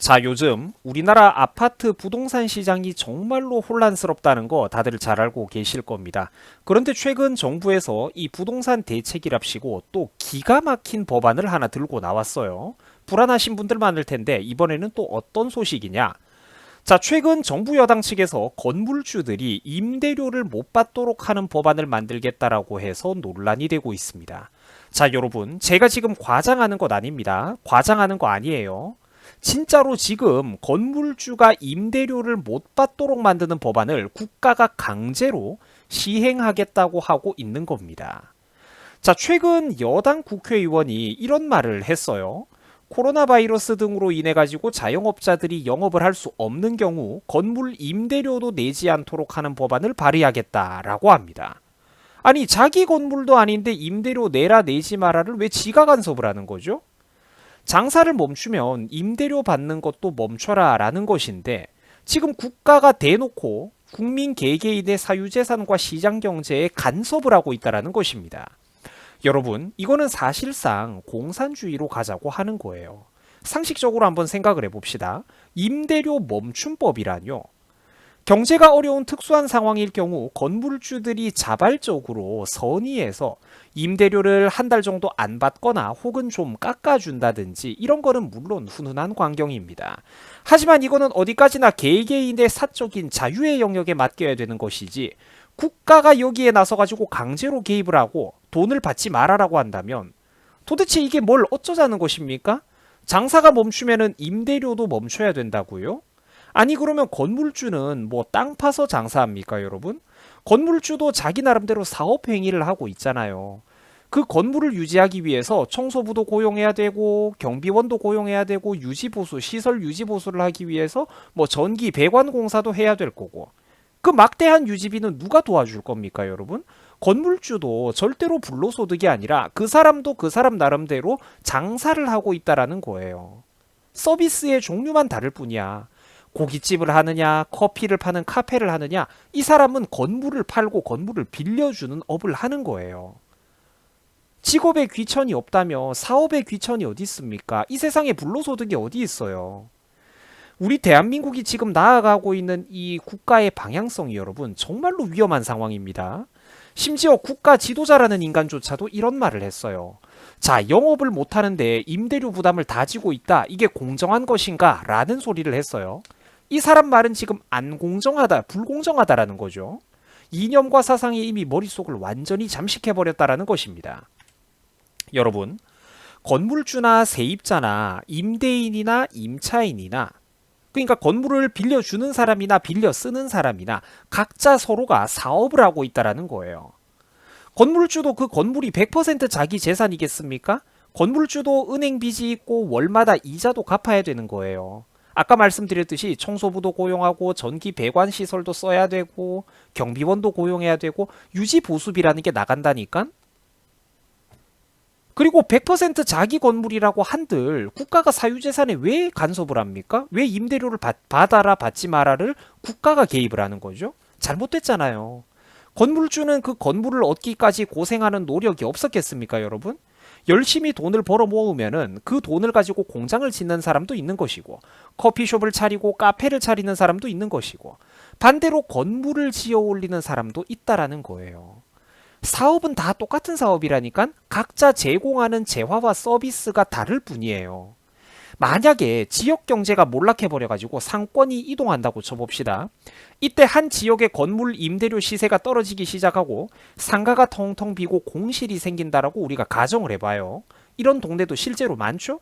자, 요즘 우리나라 아파트 부동산 시장이 정말로 혼란스럽다는 거 다들 잘 알고 계실 겁니다. 그런데 최근 정부에서 이 부동산 대책이랍시고 또 기가 막힌 법안을 하나 들고 나왔어요. 불안하신 분들 많을 텐데 이번에는 또 어떤 소식이냐? 자, 최근 정부 여당 측에서 건물주들이 임대료를 못 받도록 하는 법안을 만들겠다라고 해서 논란이 되고 있습니다. 자, 여러분, 제가 지금 과장하는 것 아닙니다. 과장하는 거 아니에요. 진짜로 지금 건물주가 임대료를 못 받도록 만드는 법안을 국가가 강제로 시행하겠다고 하고 있는 겁니다. 자, 최근 여당 국회의원이 이런 말을 했어요. 코로나 바이러스 등으로 인해 가지고 자영업자들이 영업을 할 수 없는 경우 건물 임대료도 내지 않도록 하는 법안을 발의하겠다라고 합니다. 아니, 자기 건물도 아닌데 임대료 내라 내지 마라를 왜 지가 간섭을 하는 거죠? 장사를 멈추면 임대료 받는 것도 멈춰라 라는 것인데 지금 국가가 대놓고 국민 개개인의 사유재산과 시장경제에 간섭을 하고 있다는 것입니다. 여러분, 이거는 사실상 공산주의로 가자고 하는 거예요. 상식적으로 한번 생각을 해봅시다. 임대료 멈춤법이라뇨. 경제가 어려운 특수한 상황일 경우 건물주들이 자발적으로 선의해서 임대료를 한 달 정도 안 받거나 혹은 좀 깎아준다든지 이런 거는 물론 훈훈한 광경입니다. 하지만 이거는 어디까지나 개개인의 사적인 자유의 영역에 맡겨야 되는 것이지 국가가 여기에 나서가지고 강제로 개입을 하고 돈을 받지 말아라고 한다면 도대체 이게 뭘 어쩌자는 것입니까? 장사가 멈추면은 임대료도 멈춰야 된다고요? 아니, 그러면 건물주는 뭐 땅 파서 장사합니까, 여러분? 건물주도 자기 나름대로 사업 행위를 하고 있잖아요. 그 건물을 유지하기 위해서 청소부도 고용해야 되고 경비원도 고용해야 되고 유지보수, 시설 유지보수를 하기 위해서 뭐 전기 배관 공사도 해야 될 거고 그 막대한 유지비는 누가 도와줄 겁니까, 여러분? 건물주도 절대로 불로소득이 아니라 그 사람도 그 사람 나름대로 장사를 하고 있다라는 거예요. 서비스의 종류만 다를 뿐이야. 고깃집을 하느냐, 커피를 파는 카페를 하느냐, 이 사람은 건물을 팔고 건물을 빌려주는 업을 하는 거예요. 직업에 귀천이 없다며 사업에 귀천이 어디 있습니까? 이 세상에 불로소득이 어디 있어요? 우리 대한민국이 지금 나아가고 있는 이 국가의 방향성이 여러분 정말로 위험한 상황입니다. 심지어 국가 지도자라는 인간조차도 이런 말을 했어요. 자, 영업을 못하는데 임대료 부담을 다 지고 있다. 이게 공정한 것인가? 라는 소리를 했어요. 이 사람 말은 지금 안 공정하다, 불공정하다라는 거죠. 이념과 사상이 이미 머릿속을 완전히 잠식해버렸다라는 것입니다. 여러분, 건물주나 세입자나 임대인이나 임차인이나 그러니까 건물을 빌려주는 사람이나 빌려 쓰는 사람이나 각자 서로가 사업을 하고 있다는 거예요. 건물주도 그 건물이 100% 자기 재산이겠습니까? 건물주도 은행 빚이 있고 월마다 이자도 갚아야 되는 거예요. 아까 말씀드렸듯이 청소부도 고용하고 전기 배관 시설도 써야 되고 경비원도 고용해야 되고 유지 보수비라는 게 나간다니까? 그리고 100% 자기 건물이라고 한들 국가가 사유재산에 왜 간섭을 합니까? 왜 임대료를 받아라 받지 마라를 국가가 개입을 하는 거죠? 잘못됐잖아요. 건물주는 그 건물을 얻기까지 고생하는 노력이 없었겠습니까, 여러분? 열심히 돈을 벌어 모으면은 그 돈을 가지고 공장을 짓는 사람도 있는 것이고 커피숍을 차리고 카페를 차리는 사람도 있는 것이고 반대로 건물을 지어 올리는 사람도 있다라는 거예요. 사업은 다 똑같은 사업이라니까 각자 제공하는 재화와 서비스가 다를 뿐이에요. 만약에 지역 경제가 몰락해버려가지고 상권이 이동한다고 쳐봅시다. 이때 한 지역의 건물 임대료 시세가 떨어지기 시작하고 상가가 텅텅 비고 공실이 생긴다라고 우리가 가정을 해봐요. 이런 동네도 실제로 많죠?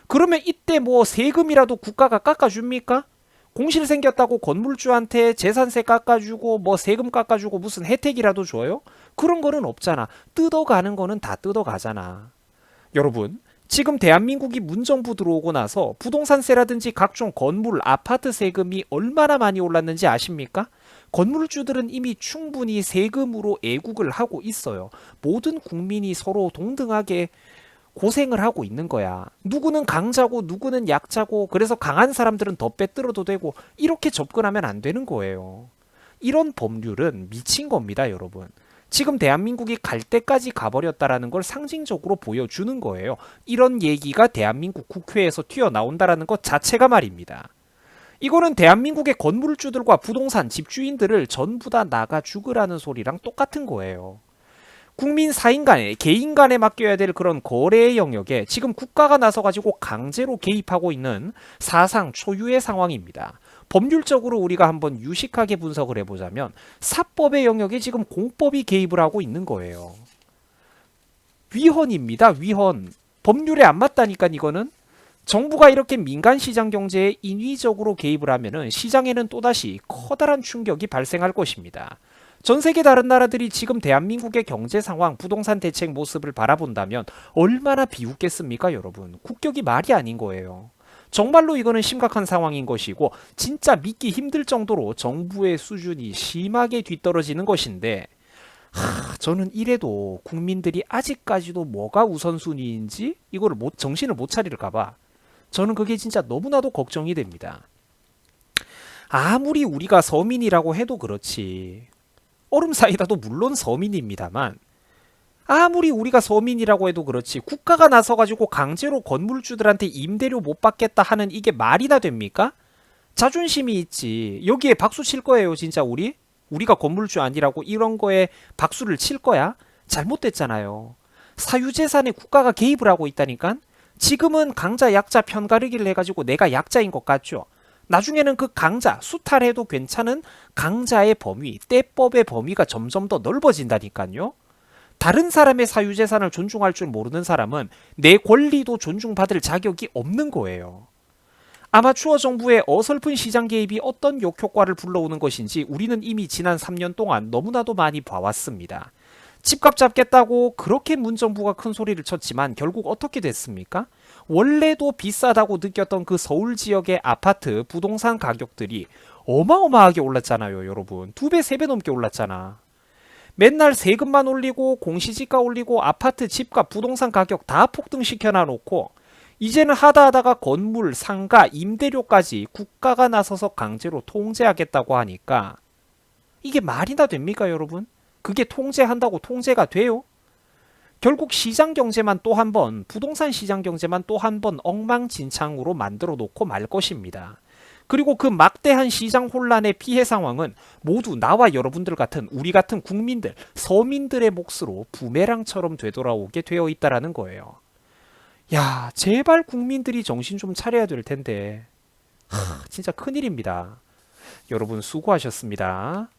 그러면 이때 뭐 세금이라도 국가가 깎아줍니까? 공실 생겼다고 건물주한테 재산세 깎아주고 뭐 세금 깎아주고 무슨 혜택이라도 줘요? 그런 거는 없잖아. 뜯어가는 거는 다 뜯어가잖아. 여러분, 지금 대한민국이 문정부 들어오고 나서 부동산세라든지 각종 건물, 아파트 세금이 얼마나 많이 올랐는지 아십니까? 건물주들은 이미 충분히 세금으로 애국을 하고 있어요. 모든 국민이 서로 동등하게 고생을 하고 있는 거야. 누구는 강자고 누구는 약자고 그래서 강한 사람들은 더 빼들어도 되고 이렇게 접근하면 안 되는 거예요. 이런 법률은 미친 겁니다, 여러분. 지금 대한민국이 갈 때까지 가버렸다라는 걸 상징적으로 보여주는 거예요. 이런 얘기가 대한민국 국회에서 튀어나온다라는 것 자체가 말입니다. 이거는 대한민국의 건물주들과 부동산 집주인들을 전부 다 나가 죽으라는 소리랑 똑같은 거예요. 국민 사인 간에 개인 간에 맡겨야 될 그런 거래의 영역에 지금 국가가 나서가지고 강제로 개입하고 있는 사상 초유의 상황입니다. 법률적으로 우리가 한번 유식하게 분석을 해보자면 사법의 영역에 지금 공법이 개입을 하고 있는 거예요. 위헌입니다. 위헌. 법률에 안 맞다니까 이거는. 정부가 이렇게 민간 시장 경제에 인위적으로 개입을 하면은 시장에는 또다시 커다란 충격이 발생할 것입니다. 전 세계 다른 나라들이 지금 대한민국의 경제 상황, 부동산 대책 모습을 바라본다면 얼마나 비웃겠습니까, 여러분? 국격이 말이 아닌 거예요. 정말로 이거는 심각한 상황인 것이고 진짜 믿기 힘들 정도로 정부의 수준이 심하게 뒤떨어지는 것인데 저는 이래도 국민들이 아직까지도 뭐가 우선순위인지 이거를 정신을 못 차릴까 봐 저는 그게 진짜 너무나도 걱정이 됩니다. 아무리 우리가 서민이라고 해도 그렇지 얼음 사이다도 물론 서민입니다만 아무리 우리가 서민이라고 해도 그렇지 국가가 나서가지고 강제로 건물주들한테 임대료 못 받겠다 하는 이게 말이나 됩니까? 자존심이 있지. 여기에 박수 칠 거예요 진짜 우리? 우리가 건물주 아니라고 이런 거에 박수를 칠 거야? 잘못됐잖아요. 사유재산에 국가가 개입을 하고 있다니까? 지금은 강자 약자 편가르기를 해가지고 내가 약자인 것 같죠? 나중에는 그 강자, 수탈해도 괜찮은 강자의 범위, 떼법의 범위가 점점 더 넓어진다니까요. 다른 사람의 사유재산을 존중할 줄 모르는 사람은 내 권리도 존중받을 자격이 없는 거예요. 아마추어 정부의 어설픈 시장 개입이 어떤 역효과를 불러오는 것인지 우리는 이미 지난 3년 동안 너무나도 많이 봐왔습니다. 집값 잡겠다고 그렇게 문정부가 큰 소리를 쳤지만 결국 어떻게 됐습니까? 원래도 비싸다고 느꼈던 그 서울 지역의 아파트 부동산 가격들이 어마어마하게 올랐잖아요, 여러분. 2배, 3배 넘게 올랐잖아. 맨날 세금만 올리고 공시지가 올리고 아파트 집값 부동산 가격 다 폭등시켜 놔놓고 이제는 하다하다가 건물, 상가, 임대료까지 국가가 나서서 강제로 통제하겠다고 하니까 이게 말이나 됩니까, 여러분? 그게 통제한다고 통제가 돼요? 결국 시장 경제만 또 한 번, 부동산 시장 경제만 또 한 번 엉망진창으로 만들어 놓고 말 것입니다. 그리고 그 막대한 시장 혼란의 피해 상황은 모두 나와 여러분들 같은 우리 같은 국민들, 서민들의 몫으로 부메랑처럼 되돌아오게 되어 있다라는 거예요. 야, 제발 국민들이 정신 좀 차려야 될 텐데. 진짜 큰일입니다. 여러분 수고하셨습니다.